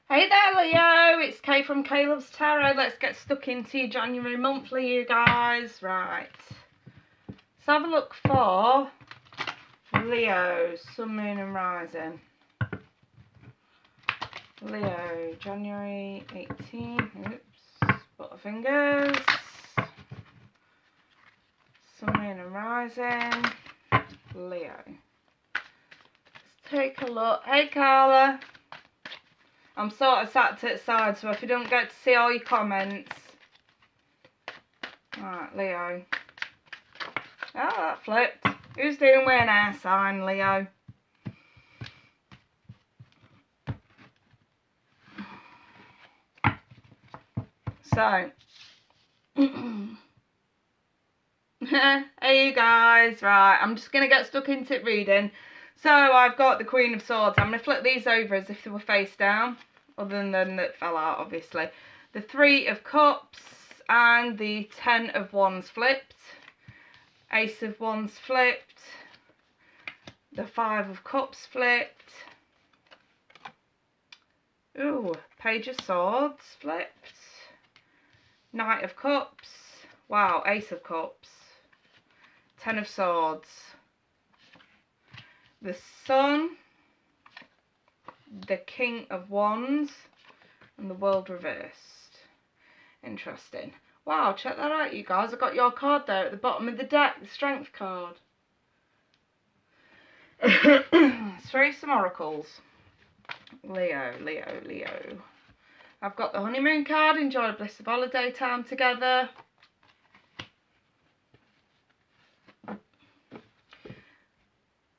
Hey there, Leo. It's Kay from Kay Loves Tarot. Let's get stuck into your January monthly, you guys. Right. Let's have a look for Leo, Sun, Moon and Rising. Leo, January 18. Oops. Butterfingers. Sun, Moon and Rising. Leo. Let's take a look. Hey, Carla. I'm sort of sat to the side, so if you don't get to see all your comments. Right, Leo. Oh, that flipped. Who's doing with an air sign, Leo? So. Hey, you guys. Right, I'm just going to get stuck into reading. So, I've got the Queen of Swords. I'm going to flip these over as if they were face down. Other than that fell out, obviously. The Three of Cups and the Ten of Wands flipped. Ace of Wands flipped. The Five of Cups flipped. Ooh, Page of Swords flipped. Knight of Cups. Wow, Ace of Cups. Ten of Swords. The Sun. The King of Wands. And the World reversed. Interesting. Wow, check that out, you guys. I got your card there at the bottom of the deck, the Strength card. Through some oracles. Leo, Leo, Leo. I've got the honeymoon card. Enjoy the bliss of holiday time together.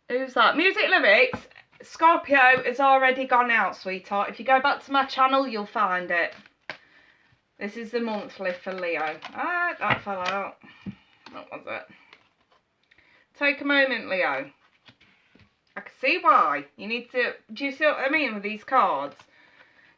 Who's that? Music lyrics. Scorpio has already gone out, sweetheart. If you go back to my channel, you'll find it. This is the monthly for Leo. Ah, that fell out. What was it? Take a moment, Leo. I can see why. You need to... Do you see what I mean with these cards?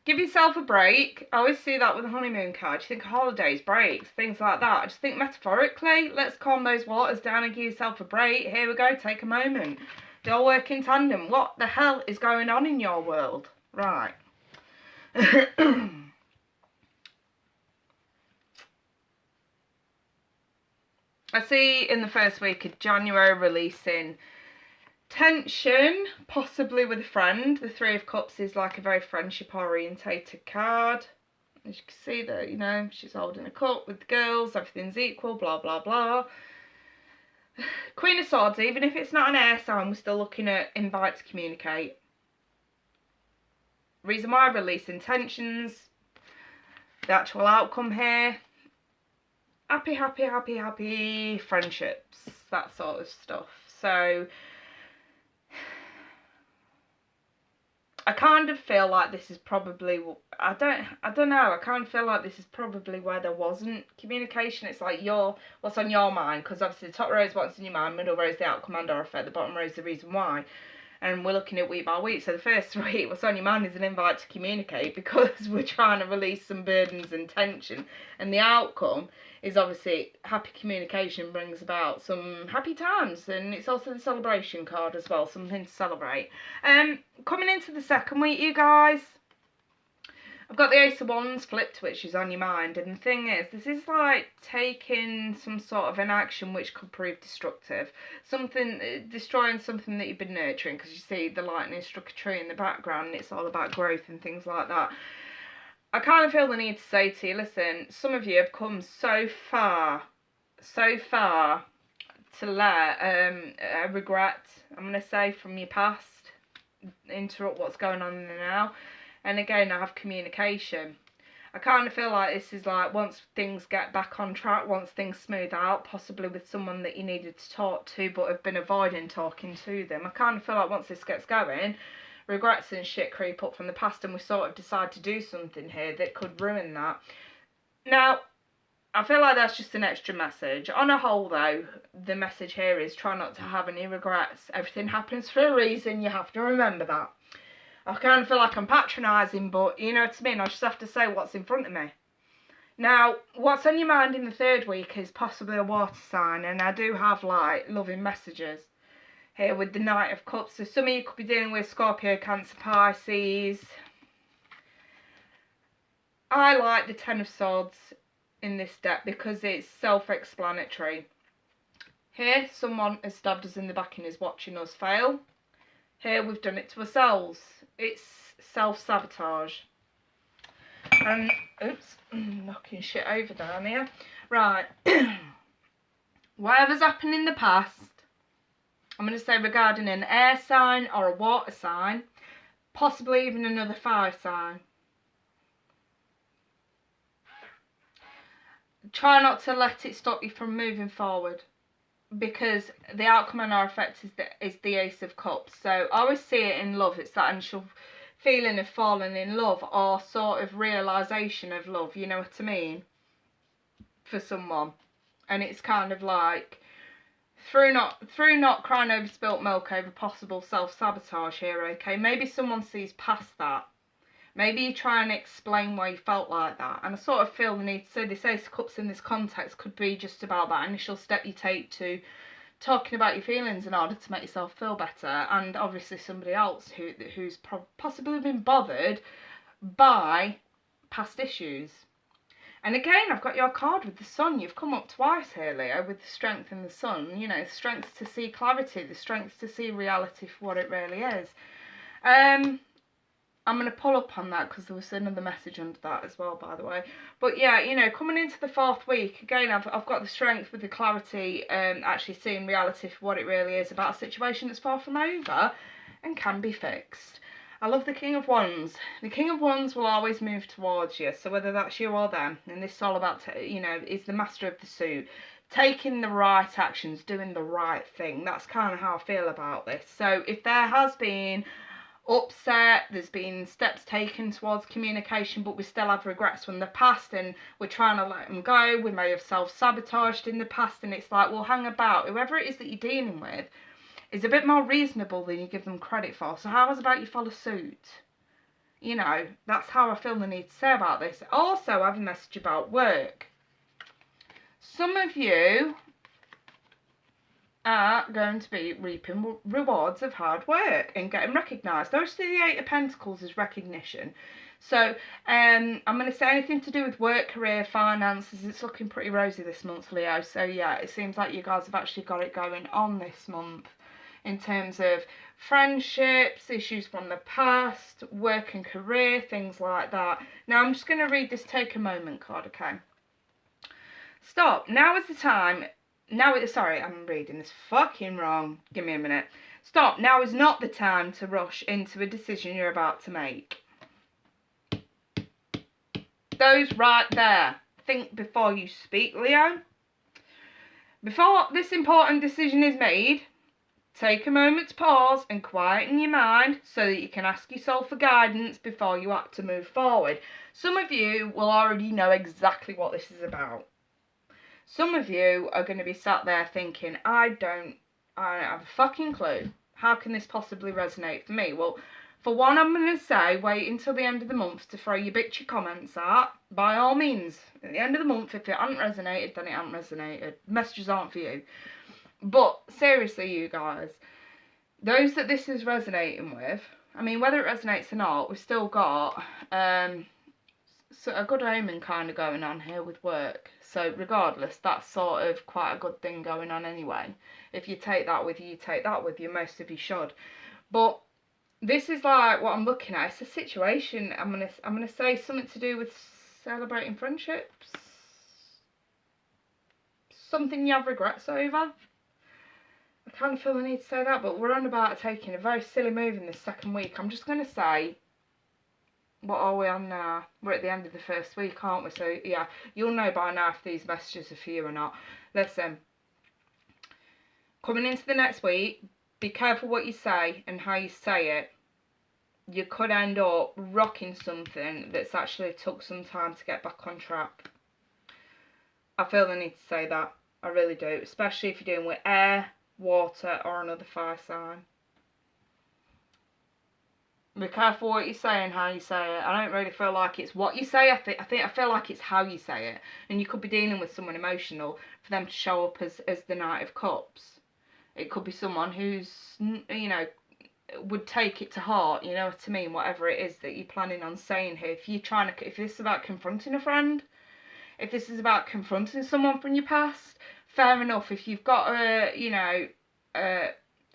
Give yourself a break. I always see that with the honeymoon card. You think holidays, breaks, things like that. I just think metaphorically, let's calm those waters down and give yourself a break. Here we go. Take a moment. They all work in tandem. What the hell is going on in your world? Right. I see in the first week of January releasing tension, possibly with a friend. The Three of Cups is like a very friendship orientated card. As you can see that, you know, she's holding a cup with the girls, everything's equal, blah, blah, blah. Queen of Swords, even if it's not an air sign, we're still looking at invite to communicate. Reason why releasing tensions, the actual outcome here. Happy, happy, happy, happy friendships, that sort of stuff. So I kind of feel like this is probably, I don't know, I kind of feel like this is probably where there wasn't communication. It's like what's on your mind, because obviously the top row is what's in your mind, middle row is the outcome and or effect, the bottom row is the reason why. And we're looking at week by week. So the first week, what's on your mind is an invite to communicate, because we're trying to release some burdens and tension. And the outcome is obviously happy communication brings about some happy times. And it's also the celebration card as well, something to celebrate. Coming into the second week, you guys, I've got the Ace of Wands flipped, which is on your mind. And the thing is, this is like taking some sort of an action which could prove destructive. Destroying something that you've been nurturing. Because you see the lightning struck a tree in the background and it's all about growth and things like that. I kind of feel the need to say to you, listen, some of you have come so far to let a regret, I'm going to say, from your past interrupt what's going on in the now. And again, I have communication. I kind of feel like this is like once things get back on track, once things smooth out, possibly with someone that you needed to talk to but have been avoiding talking to them. I kind of feel like once this gets going, regrets and shit creep up from the past and we sort of decide to do something here that could ruin that. Now, I feel like that's just an extra message. On a whole, though, the message here is try not to have any regrets. Everything happens for a reason. You have to remember that. I kind of feel like I'm patronising, but you know what I mean? I just have to say what's in front of me. Now, what's on your mind in the third week is possibly a water sign, and I do have, like, loving messages here with the Knight of Cups. So some of you could be dealing with Scorpio, Cancer, Pisces. I like the Ten of Swords in this deck because it's self-explanatory. Here, someone has stabbed us in the back and is watching us fail. Here, we've done it to ourselves. It's self-sabotage. And, oops, knocking shit over down here. Right. Whatever's happened in the past, I'm going to say regarding an air sign or a water sign, possibly even another fire sign. Try not to let it stop you from moving forward, because the outcome and our effect is the Ace of Cups. So I always see it in love. It's that initial feeling of falling in love, or sort of realisation of love, you know what I mean, for someone. And it's kind of like, through not crying over spilt milk over possible self-sabotage here, okay, maybe someone sees past that. Maybe you try and explain why you felt like that. And I sort of feel the need to say this Ace of Cups in this context could be just about that initial step you take to talking about your feelings in order to make yourself feel better. And obviously somebody else who's possibly been bothered by past issues. And again, I've got your card with the Sun. You've come up twice here, Leo, with the Strength and the Sun. You know, the strength to see clarity, the strength to see reality for what it really is. I'm going to pull up on that because there was another message under that as well, by the way. But yeah, you know, coming into the 4th week, again, I've got the strength with the clarity, actually seeing reality for what it really is about a situation that's far from over and can be fixed. I love the King of Wands. The King of Wands will always move towards you, so whether that's you or them, and this is all about, you know, is the master of the suit. Taking the right actions, doing the right thing. That's kind of how I feel about this. So if there has been upset, there's been steps taken towards communication, but we still have regrets from the past and we're trying to let them go, we may have self-sabotaged in the past, and it's like, well, hang about. Whoever it is that you're dealing with is a bit more reasonable than you give them credit for, so how about you follow suit? You know, that's how I feel the need to say about this. Also, I have a message about work. Some of you are going to be reaping rewards of hard work and getting recognised. Obviously, the 8 of Pentacles is recognition. So, I'm going to say anything to do with work, career, finances. It's looking pretty rosy this month, Leo. So, yeah, it seems like you guys have actually got it going on this month in terms of friendships, issues from the past, work and career, things like that. Now, I'm just going to read this take a moment card, okay? Stop. Now is the time. Sorry, I'm reading this fucking wrong. Give me a minute. Stop. Now is not the time to rush into a decision you're about to make. Those right there. Think before you speak, Leo. Before this important decision is made, take a moment to pause and quieten your mind so that you can ask yourself for guidance before you act to move forward. Some of you will already know exactly what this is about. Some of you are going to be sat there thinking, I don't have a fucking clue. How can this possibly resonate for me? Well, for one, I'm going to say wait until the end of the month to throw your bitchy comments out. By all means, at the end of the month, if it hasn't resonated, then it hasn't resonated. Messages aren't for you. But seriously, you guys, those that this is resonating with, I mean, whether it resonates or not, we've still got so a good omen kind of going on here with work. So regardless, that's sort of quite a good thing going on anyway. If you take that with you, take that with you. Most of you should. But this is like what I'm looking at. It's a situation. I'm gonna say something to do with celebrating friendships. Something you have regrets over. I kind of feel the need to say that, but we're on about taking a very silly move in this 2nd week. I'm just going to say, what are we on now? We're at the end of the 1st week, aren't we? So, yeah, you'll know by now if these messages are for you or not. Listen, coming into the next week, be careful what you say and how you say it. You could end up rocking something that's actually took some time to get back on track. I feel the need to say that. I really do. Especially if you're dealing with air, water or another fire sign. Be careful what you say and how you say it. I don't really feel like it's what you say. I feel like it's how you say it. And you could be dealing with someone emotional for them to show up as the Knight of Cups. It could be someone who's, you know, would take it to heart, you know what I mean, whatever it is that you're planning on saying here. If this is about confronting a friend, if this is about confronting someone from your past, fair enough. If you've got a, you know,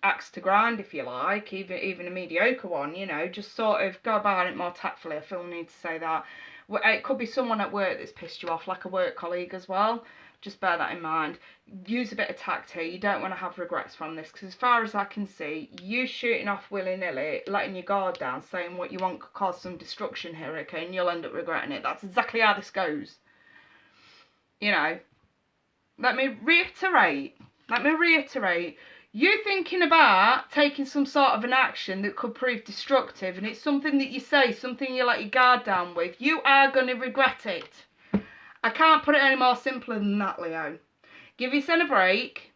axe to grind, if you like, even a mediocre one, you know, just sort of go about it more tactfully. I feel I need to say that. It could be someone at work that's pissed you off, like a work colleague as well. Just bear that in mind. Use a bit of tact here. You don't want to have regrets from this, because as far as I can see, you shooting off willy-nilly, letting your guard down, saying what you want could cause some destruction here, okay, and you'll end up regretting it. That's exactly how this goes. You know, let me reiterate, you thinking about taking some sort of an action that could prove destructive, and it's something that you say, something you let your guard down with, you are going to regret it. I can't put it any more simpler than that, Leo. Give yourself a break,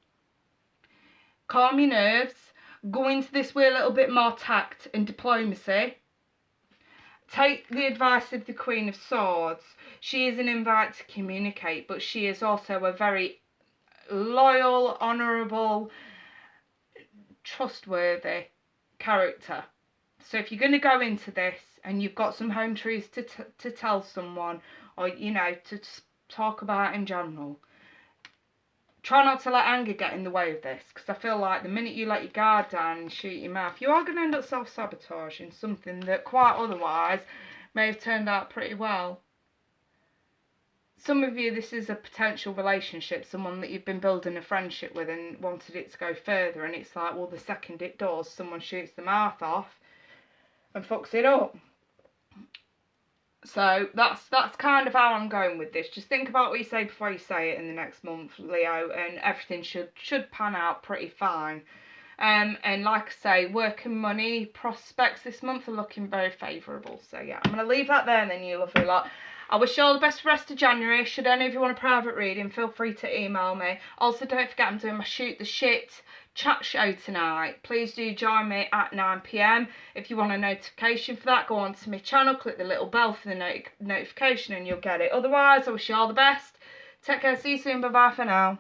calm your nerves, go into this with a little bit more tact and diplomacy. Take the advice of the Queen of Swords. She is an invite to communicate, but she is also a very loyal, honourable, trustworthy character. So if you're going to go into this and you've got some home truths to tell someone, or, you know, to talk about in general, try not to let anger get in the way of this, because I feel like the minute you let your guard down and shoot your mouth, you are going to end up self-sabotaging something that quite otherwise may have turned out pretty well. Some of you, this is a potential relationship, someone that you've been building a friendship with and wanted it to go further, and it's like, well, the second it does, someone shoots the mouth off and fucks it up. So that's kind of how I'm going with this. Just think about what you say before you say it in the next month, Leo, and everything should pan out pretty fine. And like I say, work and money prospects this month are looking very favourable. So yeah, I'm going to leave that there then, you lovely lot. I wish you all the best for the rest of January. Should any of you want a private reading, feel free to email me. Also, don't forget I'm doing my Shoot the Shit chat show tonight. Please do join me at 9 PM. If you want a notification for that, go on to my channel, click the little bell for the notification and you'll get it. Otherwise, I wish you all the best. Take care, see you soon, bye bye for now.